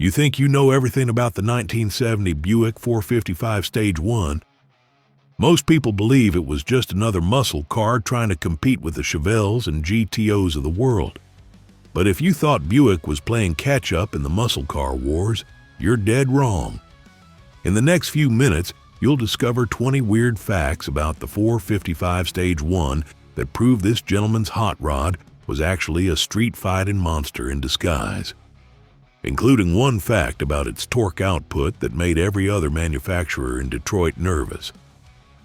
You think you know everything about the 1970 Buick 455 Stage 1? Most people believe it was just another muscle car trying to compete with the Chevelles and GTOs of the world. But if you thought Buick was playing catch-up in the muscle car wars, you're dead wrong. In the next few minutes, you'll discover 20 weird facts about the 455 Stage 1 that prove this gentleman's hot rod was actually a street-fighting monster in disguise, including one fact about its torque output that made every other manufacturer in Detroit nervous.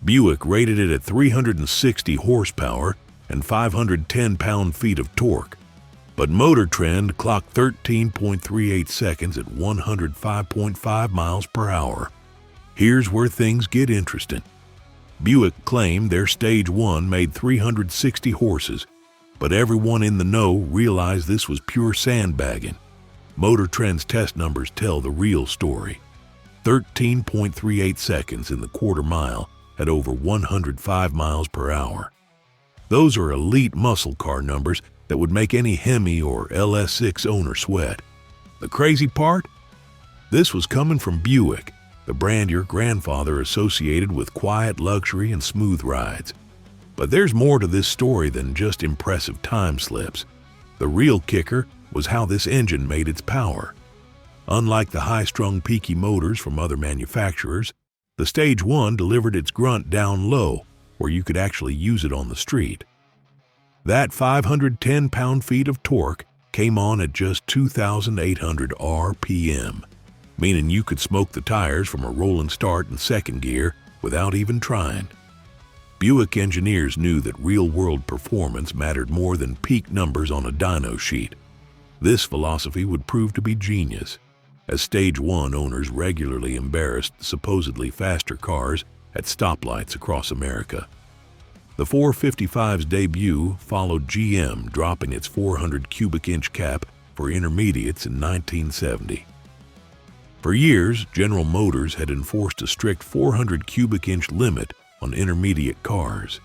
Buick rated it at 360 horsepower and 510 pound-feet of torque, but Motor Trend clocked 13.38 seconds at 105.5 miles per hour. Here's where things get interesting. Buick claimed their Stage 1 made 360 horses, but everyone in the know realized this was pure sandbagging. Motor Trend's test numbers tell the real story. 13.38 seconds in the quarter mile at over 105 miles per hour. Those are elite muscle car numbers that would make any Hemi or LS6 owner sweat. The crazy part? This was coming from Buick, the brand your grandfather associated with quiet luxury and smooth rides. But there's more to this story than just impressive time slips. The real kicker was how this engine made its power. Unlike the high-strung peaky motors from other manufacturers, the Stage 1 delivered its grunt down low, where you could actually use it on the street. That 510 pound-feet of torque came on at just 2,800 RPM, meaning you could smoke the tires from a rolling start in second gear without even trying. Buick engineers knew that real-world performance mattered more than peak numbers on a dyno sheet. This philosophy would prove to be genius, as Stage 1 owners regularly embarrassed supposedly faster cars at stoplights across America. The 455's debut followed GM dropping its 400 cubic inch cap for intermediates in 1970. For years, General Motors had enforced a strict 400 cubic inch limit on intermediate cars.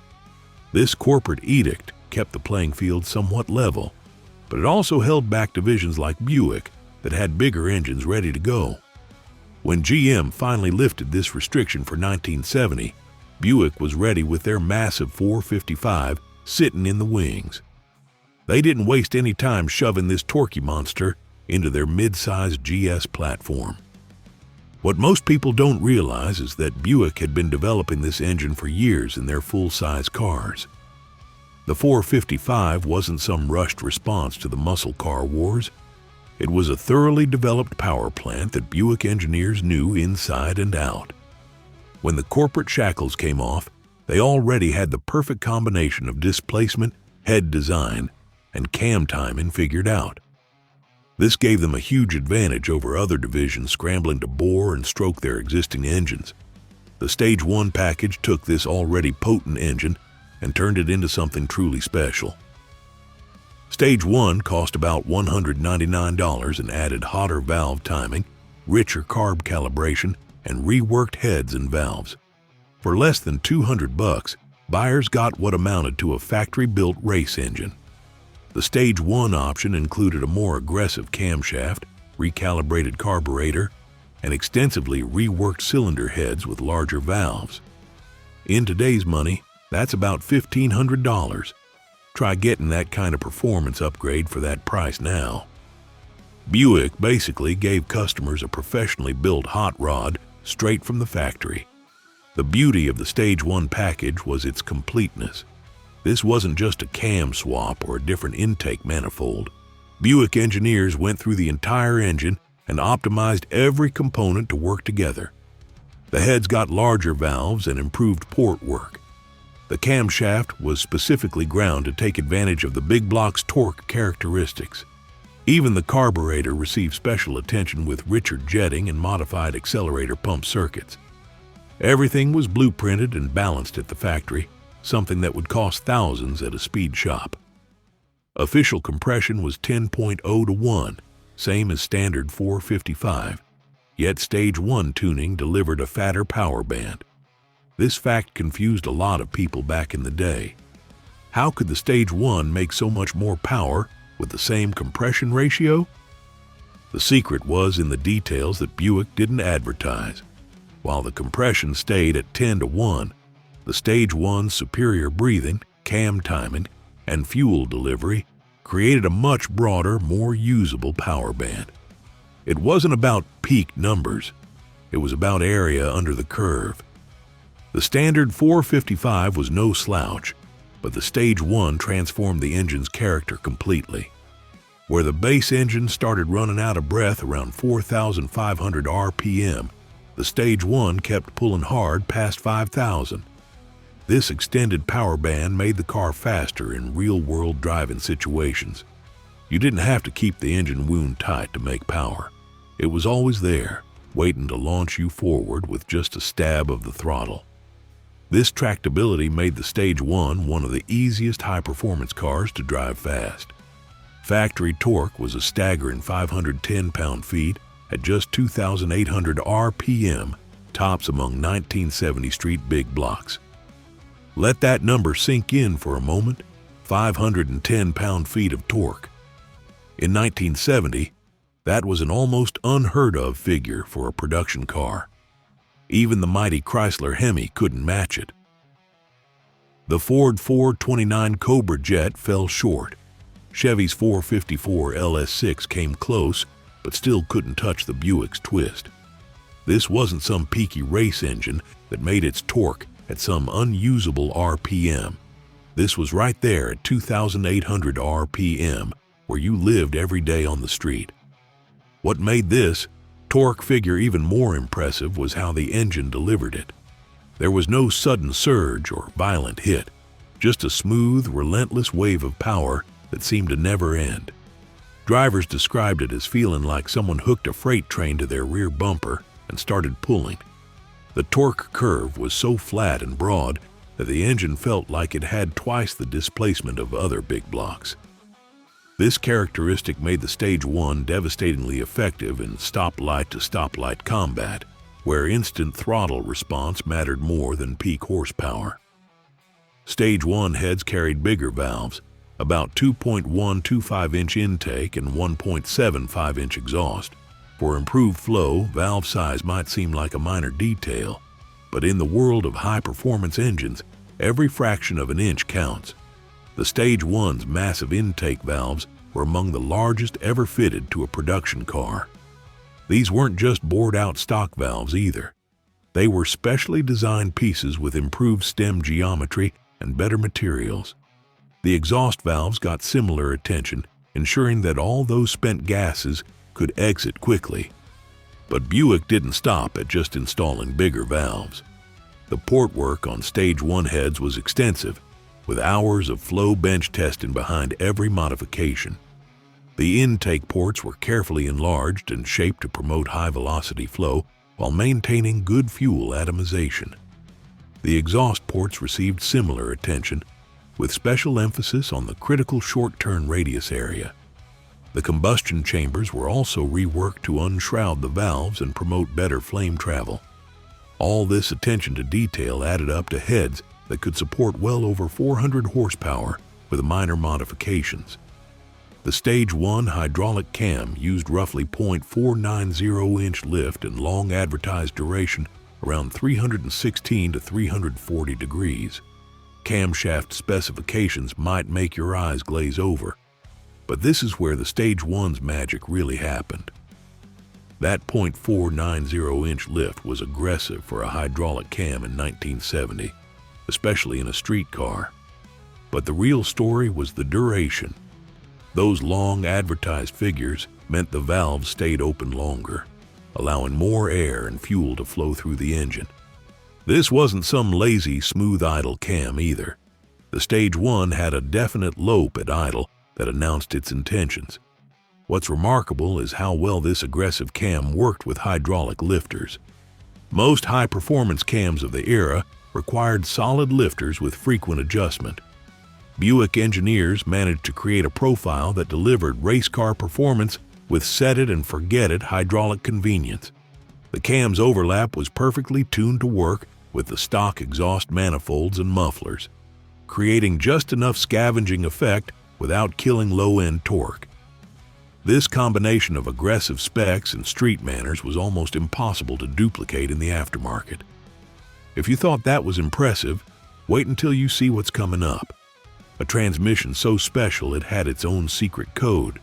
This corporate edict kept the playing field somewhat level, but it also held back divisions like Buick that had bigger engines ready to go. When GM finally lifted this restriction for 1970, Buick was ready with their massive 455 sitting in the wings. They didn't waste any time shoving this torquey monster into their mid-sized GS platform. What most people don't realize is that Buick had been developing this engine for years in their full-size cars. The 455 wasn't some rushed response to the muscle car wars. It was a thoroughly developed power plant that Buick engineers knew inside and out. When the corporate shackles came off, they already had the perfect combination of displacement, head design, and cam timing figured out. This gave them a huge advantage over other divisions scrambling to bore and stroke their existing engines. The Stage 1 package took this already potent engine and turned it into something truly special. Stage 1 cost about $199 and added hotter valve timing, richer carb calibration, and reworked heads and valves. For less than $200, buyers got what amounted to a factory-built race engine. The Stage 1 option included a more aggressive camshaft, recalibrated carburetor, and extensively reworked cylinder heads with larger valves. In today's money, that's about $1,500. Try getting that kind of performance upgrade for that price now. Buick basically gave customers a professionally built hot rod straight from the factory. The beauty of the Stage 1 package was its completeness. This wasn't just a cam swap or a different intake manifold. Buick engineers went through the entire engine and optimized every component to work together. The heads got larger valves and improved port work. The camshaft was specifically ground to take advantage of the big block's torque characteristics. Even the carburetor received special attention with richer jetting and modified accelerator pump circuits. Everything was blueprinted and balanced at the factory, something that would cost thousands at a speed shop. Official compression was 10.0 to 1, same as standard 455, yet Stage 1 tuning delivered a fatter power band. This fact confused a lot of people back in the day. How could the Stage 1 make so much more power with the same compression ratio? The secret was in the details that Buick didn't advertise. While the compression stayed at 10-1, the Stage 1's superior breathing, cam timing, and fuel delivery created a much broader, more usable power band. It wasn't about peak numbers. It was about area under the curve. The standard 455 was no slouch, but the Stage 1 transformed the engine's character completely. Where the base engine started running out of breath around 4,500 RPM, the Stage 1 kept pulling hard past 5,000. This extended power band made the car faster in real-world driving situations. You didn't have to keep the engine wound tight to make power. It was always there, waiting to launch you forward with just a stab of the throttle. This tractability made the Stage 1 one of the easiest high-performance cars to drive fast. Factory torque was a staggering 510 pound-feet at just 2,800 RPM, tops among 1970 street big blocks. Let that number sink in for a moment, 510 pound-feet of torque. In 1970, that was an almost unheard-of figure for a production car. Even the mighty Chrysler Hemi couldn't match it. The Ford 429 Cobra Jet fell short. Chevy's 454 LS6 came close, but still couldn't touch the Buick's twist. This wasn't some peaky race engine that made its torque at some unusable RPM. This was right there at 2,800 RPM, where you lived every day on the street. What made this torque figure even more impressive was how the engine delivered it. There was no sudden surge or violent hit, just a smooth, relentless wave of power that seemed to never end. Drivers described it as feeling like someone hooked a freight train to their rear bumper and started pulling. The torque curve was so flat and broad that the engine felt like it had twice the displacement of other big blocks. This characteristic made the Stage 1 devastatingly effective in stoplight-to-stoplight combat, where instant throttle response mattered more than peak horsepower. Stage 1 heads carried bigger valves, about 2.125-inch intake and 1.75-inch exhaust. For improved flow, valve size might seem like a minor detail, but in the world of high-performance engines, every fraction of an inch counts. The Stage 1's massive intake valves were among the largest ever fitted to a production car. These weren't just bored-out stock valves either. They were specially designed pieces with improved stem geometry and better materials. The exhaust valves got similar attention, ensuring that all those spent gases could exit quickly. But Buick didn't stop at just installing bigger valves. The port work on Stage 1 heads was extensive, with hours of flow bench testing behind every modification. The intake ports were carefully enlarged and shaped to promote high-velocity flow while maintaining good fuel atomization. The exhaust ports received similar attention, with special emphasis on the critical short-turn radius area. The combustion chambers were also reworked to unshroud the valves and promote better flame travel. All this attention to detail added up to heads that could support well over 400 horsepower with minor modifications. The Stage 1 hydraulic cam used roughly 0.490-inch lift and long advertised duration around 316 to 340 degrees. Camshaft specifications might make your eyes glaze over, but this is where the Stage 1's magic really happened. That 0.490-inch lift was aggressive for a hydraulic cam in 1970, especially in a street car. But the real story was the duration. Those long advertised figures meant the valves stayed open longer, allowing more air and fuel to flow through the engine. This wasn't some lazy, smooth idle cam either. The Stage 1 had a definite lope at idle that announced its intentions. What's remarkable is how well this aggressive cam worked with hydraulic lifters. Most high-performance cams of the era required solid lifters with frequent adjustment. Buick engineers managed to create a profile that delivered race car performance with set-it-and-forget-it hydraulic convenience. The cam's overlap was perfectly tuned to work with the stock exhaust manifolds and mufflers, creating just enough scavenging effect without killing low-end torque. This combination of aggressive specs and street manners was almost impossible to duplicate in the aftermarket. If you thought that was impressive, wait until you see what's coming up. A transmission so special it had its own secret code,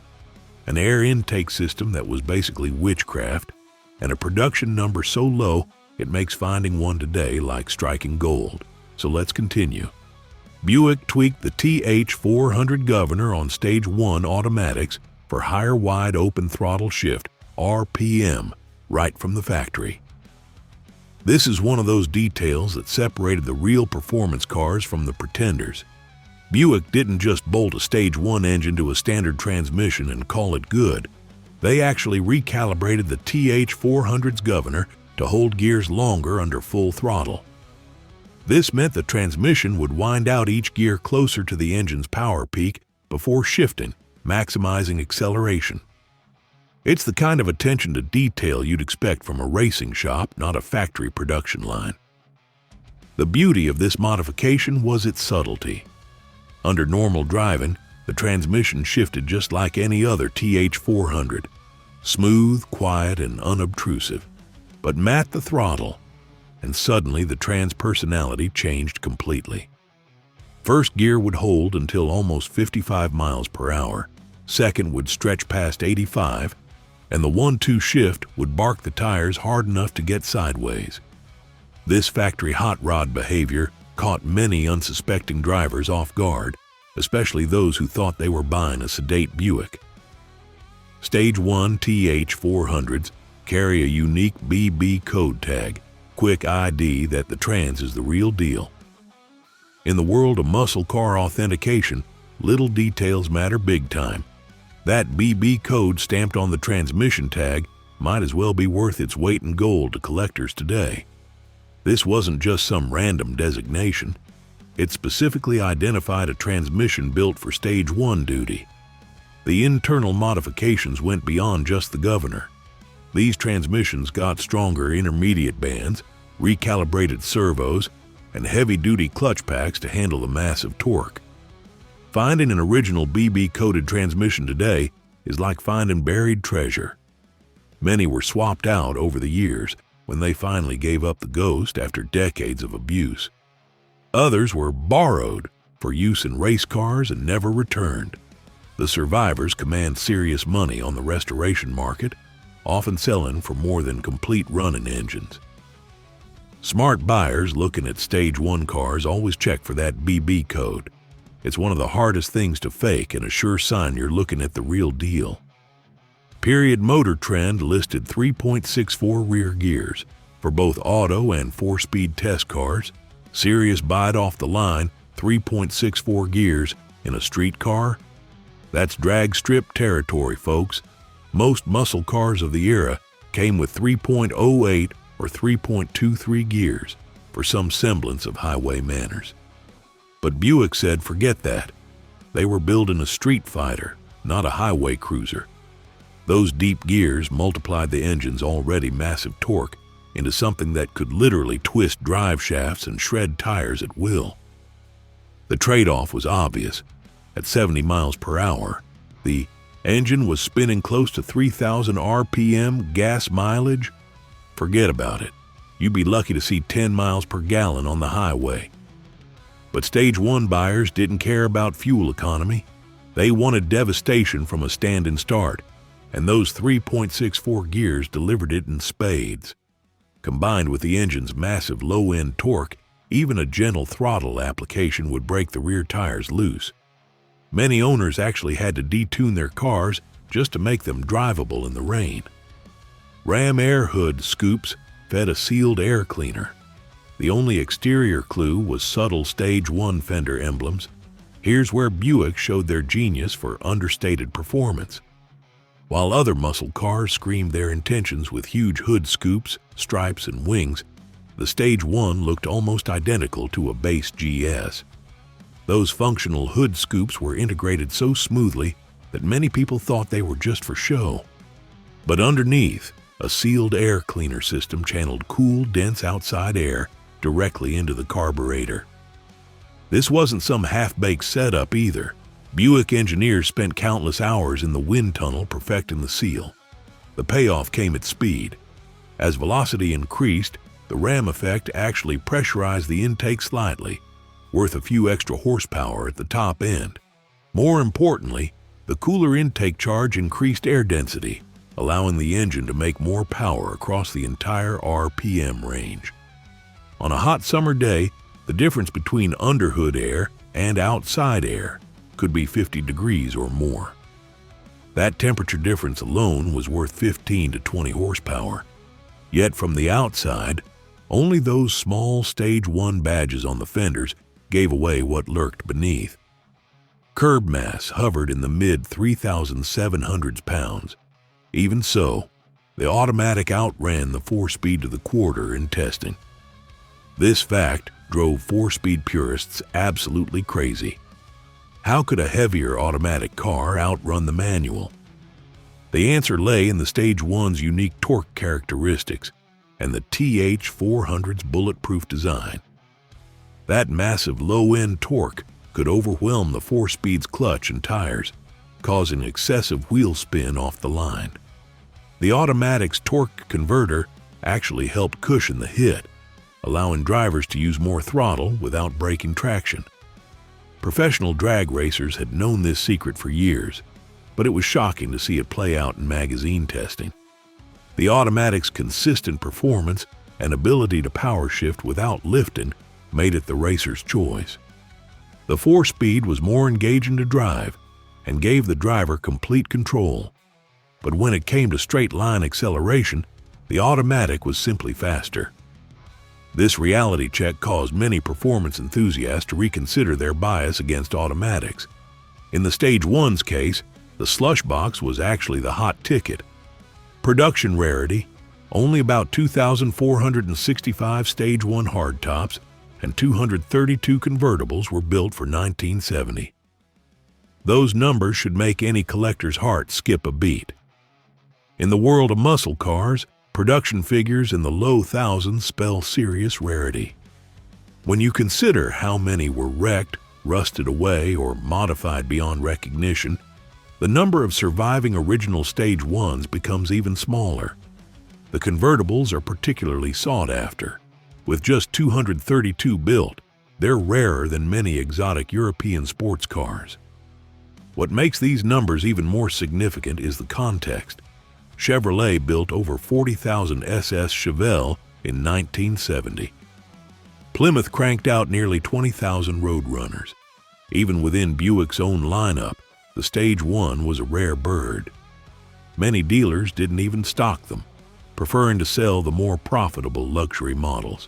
an air intake system that was basically witchcraft, and a production number so low it makes finding one today like striking gold. So let's continue. Buick tweaked the TH400 governor on Stage 1 automatics for higher wide open throttle shift, RPM, right from the factory. This is one of those details that separated the real performance cars from the pretenders. Buick didn't just bolt a Stage 1 engine to a standard transmission and call it good. They actually recalibrated the TH400's governor to hold gears longer under full throttle. This meant the transmission would wind out each gear closer to the engine's power peak before shifting, maximizing acceleration. It's the kind of attention to detail you'd expect from a racing shop, not a factory production line. The beauty of this modification was its subtlety. Under normal driving, the transmission shifted just like any other TH400, smooth, quiet, and unobtrusive. But mat the throttle, and suddenly the trans personality changed completely. First gear would hold until almost 55 miles per hour, second would stretch past 85, and the 1-2 shift would bark the tires hard enough to get sideways. This factory hot rod behavior caught many unsuspecting drivers off guard, especially those who thought they were buying a sedate Buick. Stage 1 TH400s carry a unique BB code tag, quick ID that the trans is the real deal. In the world of muscle car authentication, little details matter big time. That BB code stamped on the transmission tag might as well be worth its weight in gold to collectors today. This wasn't just some random designation. It specifically identified a transmission built for Stage 1 duty. The internal modifications went beyond just the governor. These transmissions got stronger intermediate bands, recalibrated servos, and heavy-duty clutch packs to handle the massive torque. Finding an original BB-coated transmission today is like finding buried treasure. Many were swapped out over the years when they finally gave up the ghost after decades of abuse. Others were borrowed for use in race cars and never returned. The survivors command serious money on the restoration market, often selling for more than complete running engines. Smart buyers looking at Stage 1 cars always check for that BB code. It's one of the hardest things to fake and a sure sign you're looking at the real deal. Period Motor Trend listed 3.64 rear gears for both auto and 4-speed test cars. Serious bite off the line, 3.64 gears in a street car? That's drag strip territory, folks. Most muscle cars of the era came with 3.08 or 3.23 gears for some semblance of highway manners. But Buick said forget that. They were building a street fighter, not a highway cruiser. Those deep gears multiplied the engine's already massive torque into something that could literally twist drive shafts and shred tires at will. The trade-off was obvious. At 70 miles per hour, the engine was spinning close to 3,000 RPM gas mileage. Forget about it. You'd be lucky to see 10 miles per gallon on the highway. But Stage 1 buyers didn't care about fuel economy. They wanted devastation from a stand-and start, and those 3.64 gears delivered it in spades. Combined with the engine's massive low-end torque, even a gentle throttle application would break the rear tires loose. Many owners actually had to detune their cars just to make them drivable in the rain. Ram air hood scoops fed a sealed air cleaner. The only exterior clue was subtle Stage 1 fender emblems. Here's where Buick showed their genius for understated performance. While other muscle cars screamed their intentions with huge hood scoops, stripes, and wings, the Stage 1 looked almost identical to a base GS. Those functional hood scoops were integrated so smoothly that many people thought they were just for show. But underneath, a sealed air cleaner system channeled cool, dense outside air directly into the carburetor. This wasn't some half-baked setup either. Buick engineers spent countless hours in the wind tunnel perfecting the seal. The payoff came at speed. As velocity increased, the ram effect actually pressurized the intake slightly, worth a few extra horsepower at the top end. More importantly, the cooler intake charge increased air density, allowing the engine to make more power across the entire RPM range. On a hot summer day, the difference between underhood air and outside air could be 50 degrees or more. That temperature difference alone was worth 15 to 20 horsepower. Yet from the outside, only those small Stage 1 badges on the fenders gave away what lurked beneath. Curb mass hovered in the mid-3,700 pounds. Even so, the automatic outran the 4-speed to the quarter in testing. This fact drove 4-speed purists absolutely crazy. How could a heavier automatic car outrun the manual? The answer lay in the Stage 1's unique torque characteristics and the TH400's bulletproof design. That massive low-end torque could overwhelm the 4-speed's clutch and tires, causing excessive wheel spin off the line. The automatic's torque converter actually helped cushion the hit, allowing drivers to use more throttle without breaking traction. Professional drag racers had known this secret for years, but it was shocking to see it play out in magazine testing. The automatic's consistent performance and ability to power shift without lifting made it the racer's choice. The 4-speed was more engaging to drive and gave the driver complete control. But when it came to straight-line acceleration, the automatic was simply faster. This reality check caused many performance enthusiasts to reconsider their bias against automatics. In the Stage 1's case, the slush box was actually the hot ticket. Production rarity, only about 2,465 Stage 1 hardtops and 232 convertibles were built for 1970. Those numbers should make any collector's heart skip a beat. In the world of muscle cars, production figures in the low thousands spell serious rarity. When you consider how many were wrecked, rusted away, or modified beyond recognition, the number of surviving original Stage 1s becomes even smaller. The convertibles are particularly sought after. With just 232 built, they're rarer than many exotic European sports cars. What makes these numbers even more significant is the context. Chevrolet built over 40,000 SS Chevelle in 1970. Plymouth cranked out nearly 20,000 Roadrunners. Even within Buick's own lineup, the Stage 1 was a rare bird. Many dealers didn't even stock them, preferring to sell the more profitable luxury models.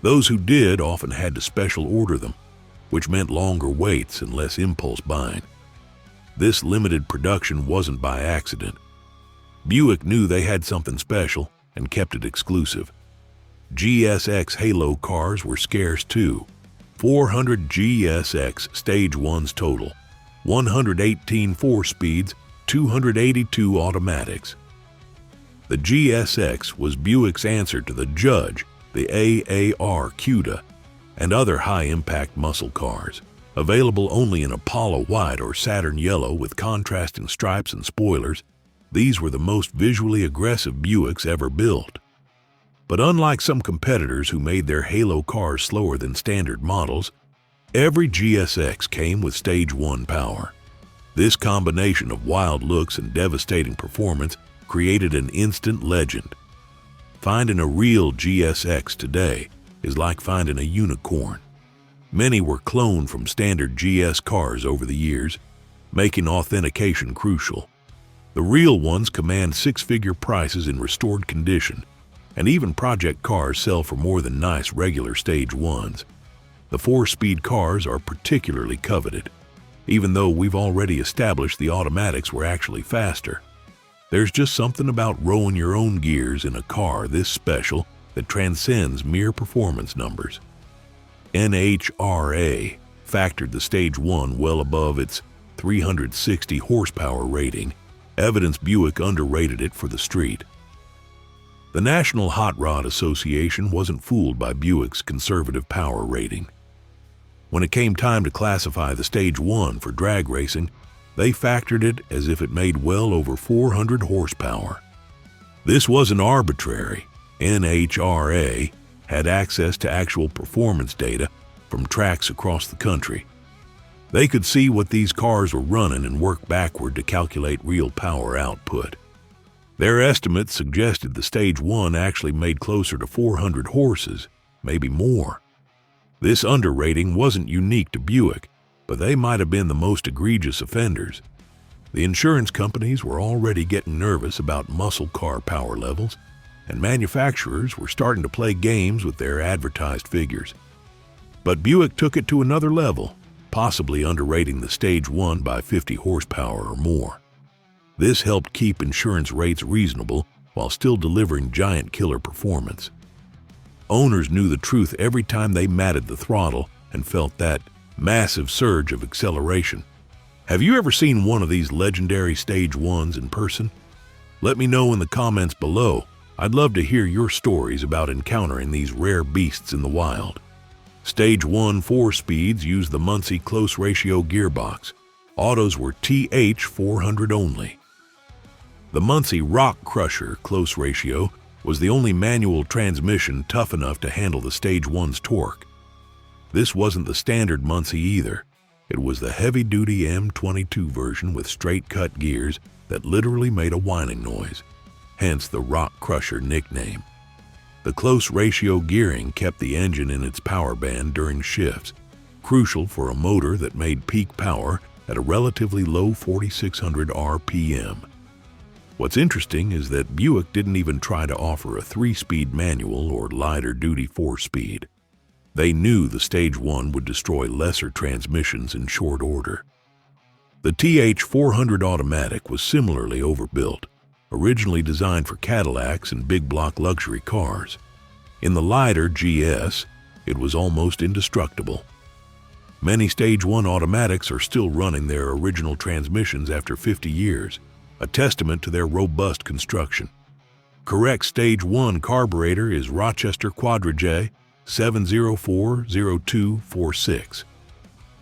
Those who did often had to special order them, which meant longer waits and less impulse buying. This limited production wasn't by accident. Buick knew they had something special and kept it exclusive. GSX Halo cars were scarce too. 400 GSX Stage 1s total, 118 4-speeds, 282 automatics. The GSX was Buick's answer to the Judge, the AAR Cuda, and other high-impact muscle cars, available only in Apollo White or Saturn Yellow with contrasting stripes and spoilers. These were the most visually aggressive Buicks ever built. But unlike some competitors who made their Halo cars slower than standard models, every GSX came with Stage 1 power. This combination of wild looks and devastating performance created an instant legend. Finding a real GSX today is like finding a unicorn. Many were cloned from standard GS cars over the years, making authentication crucial. The real ones command 6-figure prices in restored condition, and even project cars sell for more than nice regular Stage 1s. The 4-speed cars are particularly coveted, even though we've already established the automatics were actually faster. There's just something about rolling your own gears in a car this special that transcends mere performance numbers. NHRA factored the Stage 1 well above its 360 horsepower rating, evidence Buick underrated it for the street. The National Hot Rod Association wasn't fooled by Buick's conservative power rating. When it came time to classify the Stage 1 for drag racing, they factored it as if it made well over 400 horsepower. This wasn't arbitrary. NHRA had access to actual performance data from tracks across the country. They could see what these cars were running and work backward to calculate real power output. Their estimates suggested the Stage 1 actually made closer to 400 horses, maybe more. This underrating wasn't unique to Buick, but they might have been the most egregious offenders. The insurance companies were already getting nervous about muscle car power levels, and manufacturers were starting to play games with their advertised figures. But Buick took it to another level, possibly underrating the Stage 1 by 50 horsepower or more. This helped keep insurance rates reasonable while still delivering giant killer performance. Owners knew the truth every time they matted the throttle and felt that massive surge of acceleration. Have you ever seen one of these legendary Stage 1s in person? Let me know in the comments below. I'd love to hear your stories about encountering these rare beasts in the wild. Stage 1 4-speeds used the Muncie close ratio gearbox. Autos were TH400 only. The Muncie Rock Crusher close ratio was the only manual transmission tough enough to handle the Stage 1's torque. This wasn't the standard Muncie either. It was the heavy-duty M22 version with straight-cut gears that literally made a whining noise, hence the Rock Crusher nickname. The close ratio gearing kept the engine in its power band during shifts, crucial for a motor that made peak power at a relatively low 4,600 RPM. What's interesting is that Buick didn't even try to offer a 3-speed manual or lighter-duty 4-speed. They knew the Stage 1 would destroy lesser transmissions in short order. The TH400 automatic was similarly overbuilt, originally designed for Cadillacs and big-block luxury cars. In the lighter GS, it was almost indestructible. Many Stage 1 automatics are still running their original transmissions after 50 years, a testament to their robust construction. Correct Stage 1 carburetor is Rochester Quadra-J 7040246.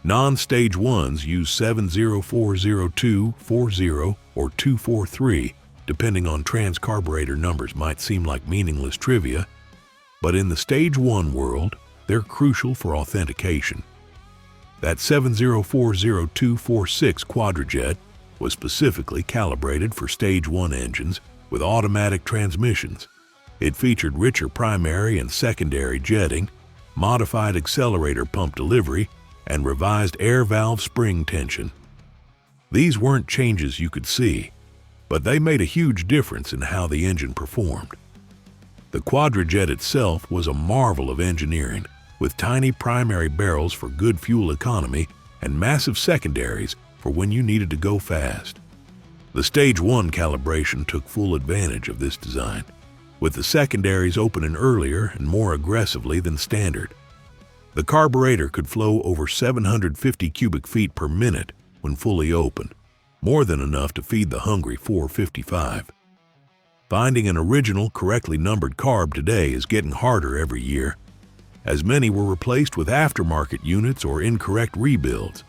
Non-Stage 1s use 7040240 or 243, depending on trans carburetor numbers might seem like meaningless trivia, but in the Stage 1 world, they're crucial for authentication. That 7040246 Quadrajet was specifically calibrated for Stage 1 engines with automatic transmissions. It featured richer primary and secondary jetting, modified accelerator pump delivery, and revised air valve spring tension. These weren't changes you could see, but they made a huge difference in how the engine performed. The Quadrajet itself was a marvel of engineering, with tiny primary barrels for good fuel economy and massive secondaries for when you needed to go fast. The Stage 1 calibration took full advantage of this design, with the secondaries opening earlier and more aggressively than standard. The carburetor could flow over 750 cubic feet per minute when fully open, more than enough to feed the hungry 455. Finding an original, correctly numbered carb today is getting harder every year, as many were replaced with aftermarket units or incorrect rebuilds.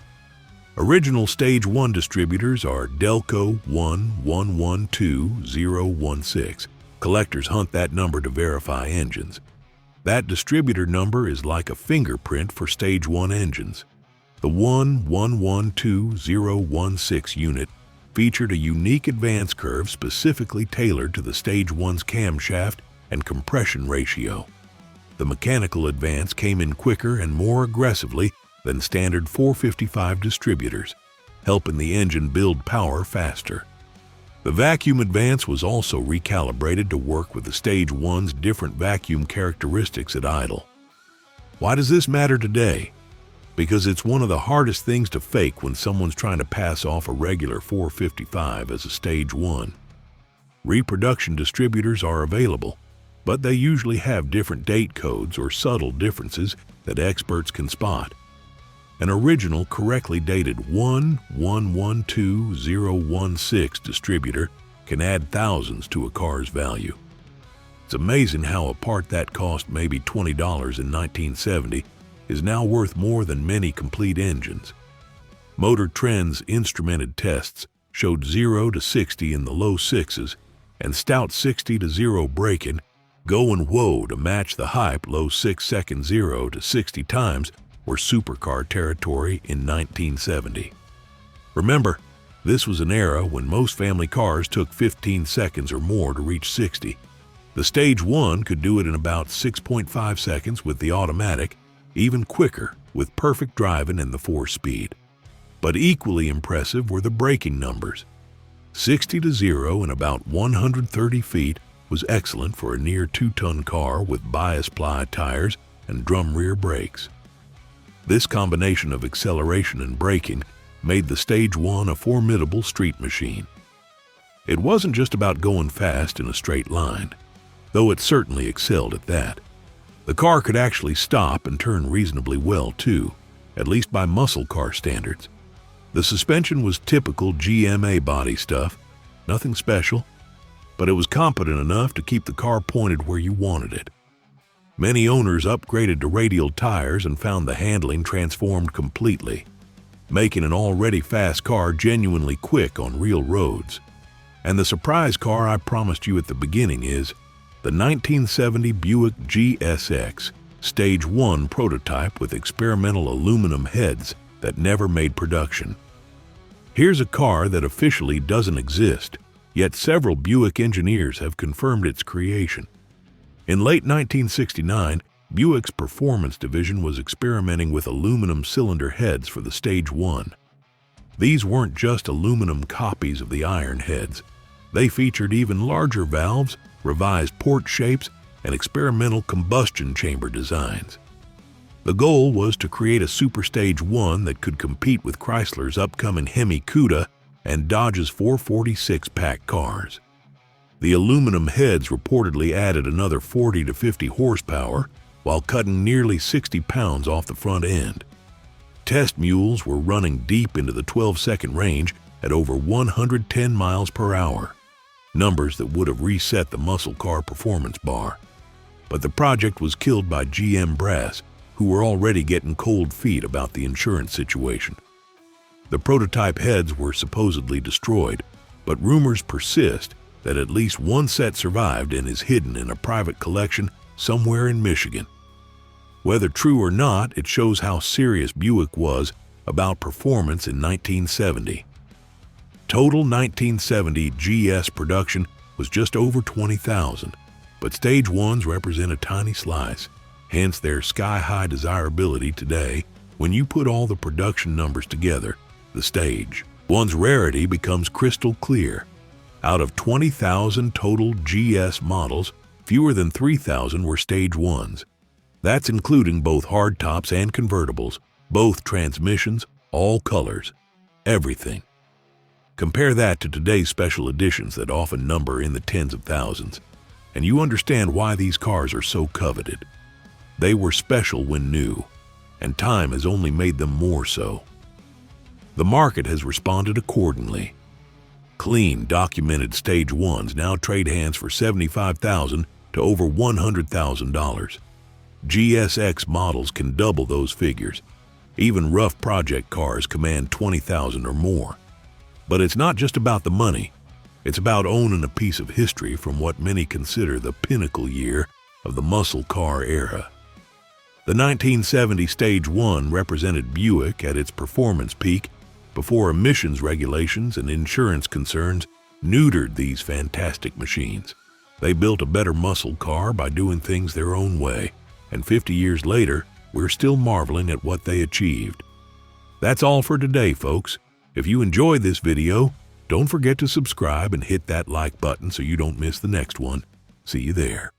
Original Stage 1 distributors are Delco 1112016. Collectors hunt that number to verify engines. That distributor number is like a fingerprint for Stage 1 engines. The 1112016 unit featured a unique advance curve specifically tailored to the Stage 1's camshaft and compression ratio. The mechanical advance came in quicker and more aggressively than standard 455 distributors, helping the engine build power faster. The vacuum advance was also recalibrated to work with the Stage 1's different vacuum characteristics at idle. Why does this matter today? Because it's one of the hardest things to fake when someone's trying to pass off a regular 455 as a Stage 1. Reproduction distributors are available, but they usually have different date codes or subtle differences that experts can spot. An original correctly dated 1112016 distributor can add thousands to a car's value. It's amazing how a part that cost maybe $20 in 1970 is now worth more than many complete engines. Motor Trend's instrumented tests showed 0 to 60 in the low sixes and stout 60 to 0 braking, go and whoa to match the hype low 6-second 0 to 60 times were supercar territory in 1970. Remember, this was an era when most family cars took 15 seconds or more to reach 60. The Stage 1 could do it in about 6.5 seconds with the automatic, even quicker with perfect driving and the 4-speed. But equally impressive were the braking numbers. 60 to 0 in about 130 feet was excellent for a near 2-ton car with bias ply tires and drum rear brakes. This combination of acceleration and braking made the Stage 1 a formidable street machine. It wasn't just about going fast in a straight line, though it certainly excelled at that. The car could actually stop and turn reasonably well too, at least by muscle car standards. The suspension was typical GMA body stuff, nothing special, but it was competent enough to keep the car pointed where you wanted it. Many owners upgraded to radial tires and found the handling transformed completely, making an already fast car genuinely quick on real roads. And the surprise car I promised you at the beginning is the 1970 Buick GSX, Stage 1 prototype with experimental aluminum heads that never made production. Here's a car that officially doesn't exist, yet several Buick engineers have confirmed its creation. In late 1969, Buick's performance division was experimenting with aluminum cylinder heads for the Stage 1. These weren't just aluminum copies of the iron heads. They featured even larger valves, revised port shapes, and experimental combustion chamber designs. The goal was to create a Super Stage 1 that could compete with Chrysler's upcoming Hemi Cuda and Dodge's 446 pack cars. The aluminum heads reportedly added another 40 to 50 horsepower while cutting nearly 60 pounds off the front end. Test mules were running deep into the 12-second range at over 110 miles per hour, numbers that would have reset the muscle car performance bar. But the project was killed by GM brass, who were already getting cold feet about the insurance situation. The prototype heads were supposedly destroyed, but rumors persist that at least one set survived and is hidden in a private collection somewhere in Michigan. Whether true or not, it shows how serious Buick was about performance in 1970. Total 1970 GS production was just over 20,000, but Stage 1s represent a tiny slice, hence their sky-high desirability today. When you put all the production numbers together, the Stage 1's rarity becomes crystal clear. Out of 20,000 total GS models, fewer than 3,000 were Stage 1s. That's including both hardtops and convertibles, both transmissions, all colors, everything. Compare that to today's special editions that often number in the tens of thousands, and you understand why these cars are so coveted. They were special when new, and time has only made them more so. The market has responded accordingly. Clean, documented Stage 1s now trade hands for $75,000 to over $100,000. GSX models can double those figures. Even rough project cars command $20,000 or more. But it's not just about the money. It's about owning a piece of history from what many consider the pinnacle year of the muscle car era. The 1970 Stage 1 represented Buick at its performance peak before emissions regulations and insurance concerns neutered these fantastic machines. They built a better muscle car by doing things their own way, and 50 years later, we're still marveling at what they achieved. That's all for today, folks. If you enjoyed this video, don't forget to subscribe and hit that like button so you don't miss the next one. See you there.